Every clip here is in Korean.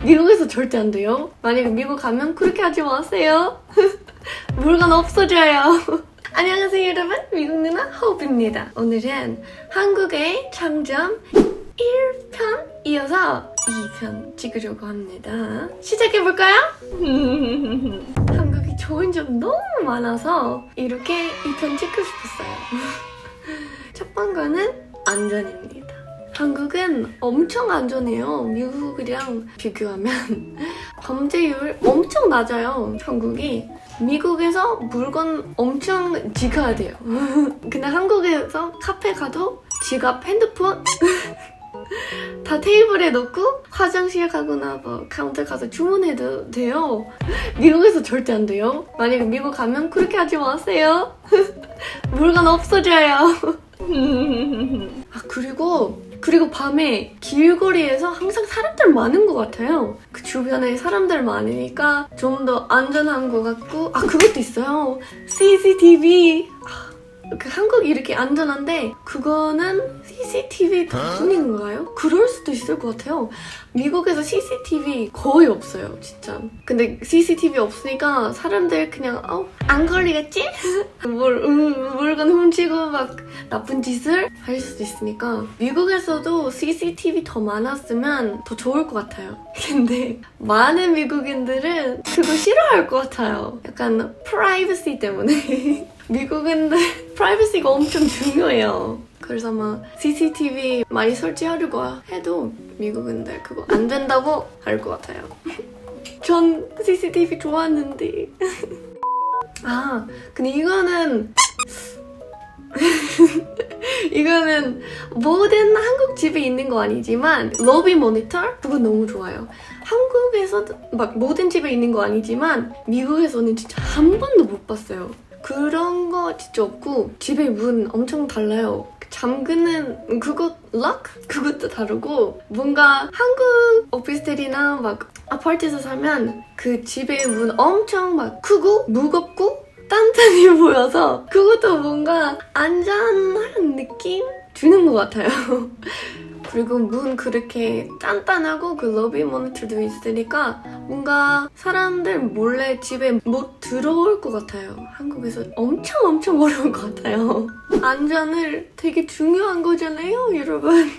미국에서 절대 안 돼요. 만약에 미국 가면 그렇게 하지 마세요. 물건 없어져요. 안녕하세요 여러분, 미국 누나 호흡입니다. 오늘은 한국의 장점 1편 이어서 2편 찍으려고 합니다. 시작해볼까요? 한국이 좋은 점 너무 많아서 이렇게 2편 찍고 싶었어요. 첫 번째는 안전입니다. 한국은 엄청 안전해요. 미국이랑 비교하면 범죄율 엄청 낮아요. 한국이 미국에서 물건 엄청 지켜야 돼요. 근데 한국에서 카페 가도 지갑, 핸드폰 다 테이블에 놓고 화장실 가거나 뭐 카운터 가서 주문해도 돼요. 미국에서 절대 안 돼요. 만약에 미국 가면 그렇게 하지 마세요. 물건 없어져요. 그리고 밤에 길거리에서 항상 사람들 많은 것 같아요. 그 주변에 사람들 많으니까 좀 더 안전한 것 같고, 그것도 있어요. CCTV. 그 한국이 이렇게 안전한데 그거는 CCTV 덕분인가요? 그럴 수도 있을 것 같아요. 미국에서 CCTV 거의 없어요, 진짜. 근데 CCTV 없으니까 사람들 그냥 안 걸리겠지? 물건 훔치고 막 나쁜 짓을 할 수도 있으니까 미국에서도 CCTV 더 많았으면 더 좋을 것 같아요. 근데 많은 미국인들은 그거 싫어할 것 같아요. 약간 프라이버시 때문에. 미국인들 프라이버시가 엄청 중요해요. 그래서 막 CCTV 많이 설치하려고 해도 미국인들 그거 안 된다고 할 것 같아요. 전 CCTV 좋았는데. 근데 이거는 모든 한국 집에 있는 거 아니지만 러비 모니터? 그거 너무 좋아요. 한국에서 막 모든 집에 있는 거 아니지만 미국에서는 진짜 한 번도 못 봤어요. 그런 거 진짜 없고 집에 문 엄청 달라요. 잠그는 그거 락? 그것도 다르고 뭔가 한국 오피스텔이나 막 아파트에서 살면 그 집에 문 엄청 막 크고 무겁고 단단히 보여서 그것도 뭔가 안전한 느낌 주는 것 같아요. 그리고 문 그렇게 단단하고 그 러비 모니터도 있으니까 뭔가 사람들 몰래 집에 못 들어올 것 같아요. 한국에서 엄청 어려울 것 같아요. 안전을 되게 중요한 거잖아요, 여러분.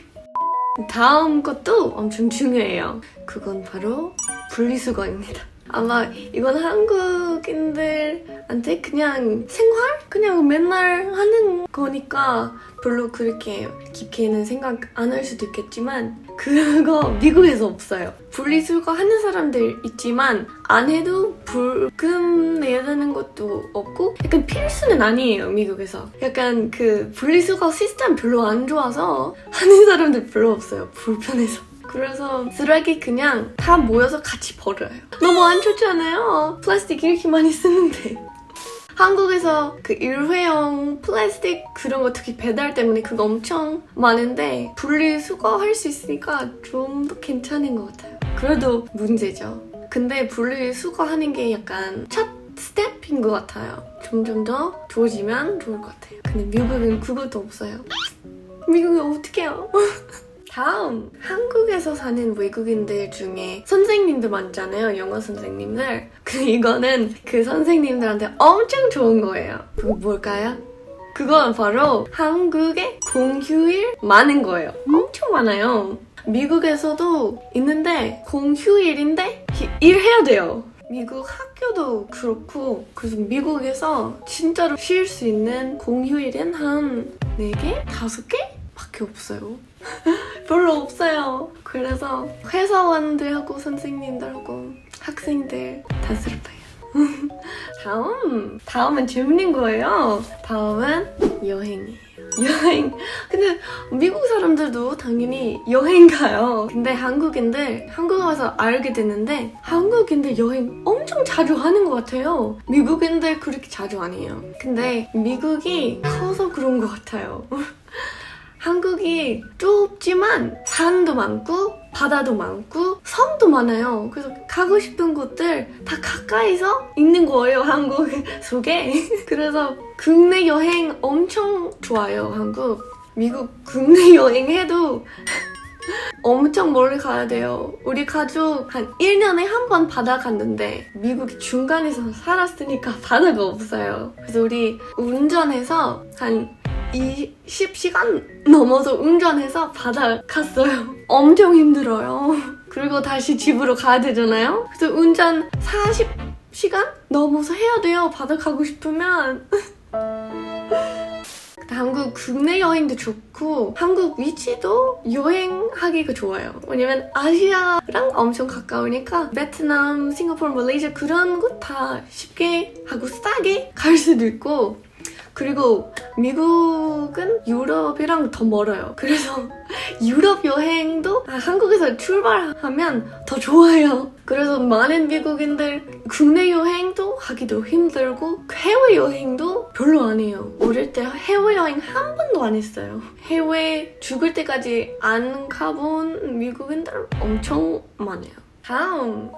다음 것도 엄청 중요해요. 그건 바로 분리수거입니다. 아마 이건 한국인들한테 그냥 생활? 그냥 맨날 하는 거니까 별로 그렇게 깊게는 생각 안 할 수도 있겠지만 그거 미국에서 없어요. 분리수거 하는 사람들 있지만 안 해도 벌금 내야 되는 것도 없고 약간 필수는 아니에요, 미국에서. 약간 그 분리수거 시스템 별로 안 좋아서 하는 사람들 별로 없어요, 불편해서. 그래서 쓰레기 그냥 다 모여서 같이 버려요. 너무 안 좋잖아요. 플라스틱 이렇게 많이 쓰는데. 한국에서 그 일회용 플라스틱 그런 거 특히 배달 때문에 그거 엄청 많은데 분리수거할 수 있으니까 좀 더 괜찮은 것 같아요. 그래도 문제죠. 근데 분리수거하는 게 약간 첫 스텝인 것 같아요. 점점 더 좋아지면 좋을 것 같아요. 근데 미국은 그것도 없어요. 미국은 어떻게 해요? 다음, 한국에서 사는 외국인들 중에 선생님들 많잖아요, 영어 선생님들. 이거는 그 선생님들한테 엄청 좋은 거예요. 그거 뭘까요? 그건 바로 한국의 공휴일 많은 거예요. 엄청 많아요. 미국에서도 있는데 공휴일인데 일해야 돼요. 미국 학교도 그렇고, 그래서 미국에서 진짜로 쉴 수 있는 공휴일은 한 4개? 5개? 밖에 없어요. 별로 없어요. 그래서 회사원들하고 선생님들하고 학생들 다 슬퍼요. 다음은 재밌는 거예요. 다음은 여행이에요. 여행. 근데 미국 사람들도 당연히 여행 가요. 근데 한국인들 한국 와서 알게 됐는데 한국인들 여행 엄청 자주 하는 것 같아요. 미국인들 그렇게 자주 안 해요. 근데 미국이 커서 그런 것 같아요. 한국이 좁지만 산도 많고 바다도 많고 섬도 많아요. 그래서 가고 싶은 곳들 다 가까이서 있는 거예요, 한국 속에. 그래서 국내 여행 엄청 좋아요, 한국. 미국 국내 여행해도 엄청 멀리 가야 돼요. 우리 가족 한 1년에 한 번 바다 갔는데 미국이 중간에서 살았으니까 바다가 없어요. 그래서 우리 운전해서 한 20시간 넘어서 운전해서 바다 갔어요. 엄청 힘들어요. 그리고 다시 집으로 가야 되잖아요. 그래서 운전 40시간 넘어서 해야 돼요. 바다 가고 싶으면. 한국 국내 여행도 좋고 한국 위치도 여행하기가 좋아요. 왜냐면 아시아랑 엄청 가까우니까 베트남, 싱가포르, 말레이시아 그런 곳 다 쉽게 하고 싸게 갈 수도 있고 그리고 미국은 유럽이랑 더 멀어요. 그래서 유럽 여행도 한국에서 출발하면 더 좋아요. 그래서 많은 미국인들 국내 여행도 하기도 힘들고 해외여행도 별로 안 해요. 어릴 때 해외여행 한 번도 안 했어요. 해외 죽을 때까지 안 가본 미국인들 엄청 많아요. 다음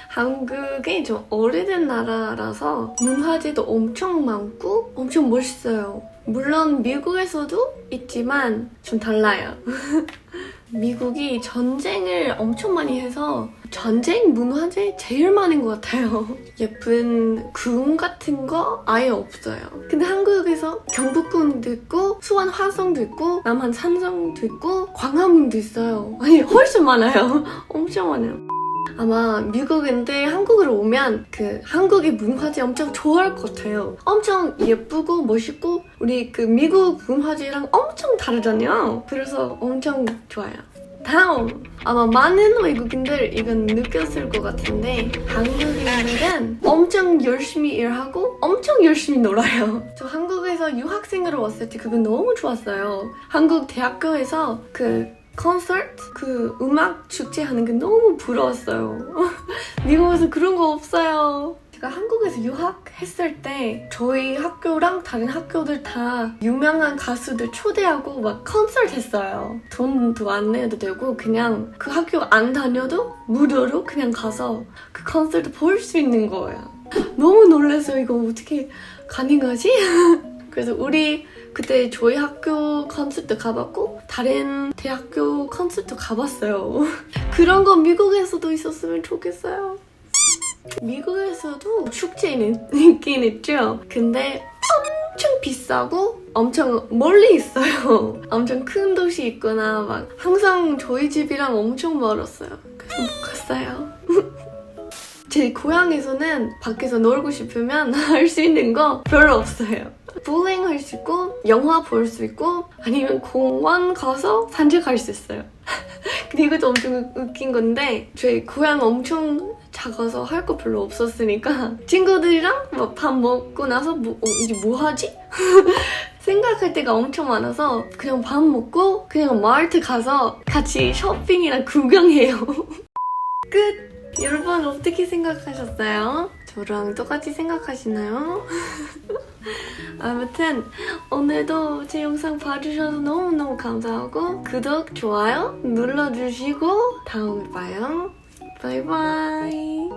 한국이 좀 오래된 나라라서 문화재도 엄청 많고 엄청 멋있어요. 물론 미국에서도 있지만 좀 달라요. 미국이 전쟁을 엄청 많이 해서 전쟁 문화재 제일 많은 것 같아요. 예쁜 궁 같은 거 아예 없어요. 근데 한국에서 경복궁도 있고 수원 화성도 있고 남한 산성도 있고 광화문도 있어요. 아니 훨씬 많아요. 엄청 많아요. 아마 미국인들 한국으로 오면 그 한국의 문화재 엄청 좋아할 것 같아요. 엄청 예쁘고 멋있고 우리 그 미국 문화재랑 엄청 다르잖아요. 그래서 엄청 좋아요. 다음! 아마 많은 외국인들 이건 느꼈을 것 같은데 한국인들은 엄청 열심히 일하고 엄청 열심히 놀아요. 저 한국에서 유학생으로 왔을 때 그거 너무 좋았어요. 한국 대학교에서 그 콘서트? 그 음악 축제 하는 게 너무 부러웠어요. 미국에서 그런 거 없어요. 제가 한국에서 유학했을 때 저희 학교랑 다른 학교들 다 유명한 가수들 초대하고 막 콘서트 했어요. 돈도 안 내도 되고 그냥 그 학교 안 다녀도 무료로 그냥 가서 그 콘서트 볼 수 있는 거예요. 너무 놀라서 이거 어떻게 가능하지? 그래서 우리 그때 저희 학교 콘서트 가봤고 다른 대학교 콘서트 가봤어요. 그런 거 미국에서도 있었으면 좋겠어요. 미국에서도 축제는 있긴 있죠. 근데 엄청 비싸고 엄청 멀리 있어요. 엄청 큰 도시 있거나 막 항상 저희 집이랑 엄청 멀었어요. 그래서 못 갔어요. 제 고향에서는 밖에서 놀고 싶으면 할 수 있는 거 별로 없어요. 볼링 할 수 있고 영화 볼 수 있고 아니면 공원 가서 산책할 수 있어요. 근데 이것도 엄청 웃긴 건데 저희 고향 엄청 작아서 할 거 별로 없었으니까 친구들이랑 뭐 밥 먹고 나서 이제 뭐 하지? 생각할 때가 엄청 많아서 그냥 밥 먹고 그냥 마트 가서 같이 쇼핑이나 구경해요. 끝! 여러분 어떻게 생각하셨어요? 저랑 똑같이 생각하시나요? 아무튼 오늘도 제 영상 봐주셔서 너무너무 감사하고 구독, 좋아요 눌러주시고 다음에 봐요. 바이바이.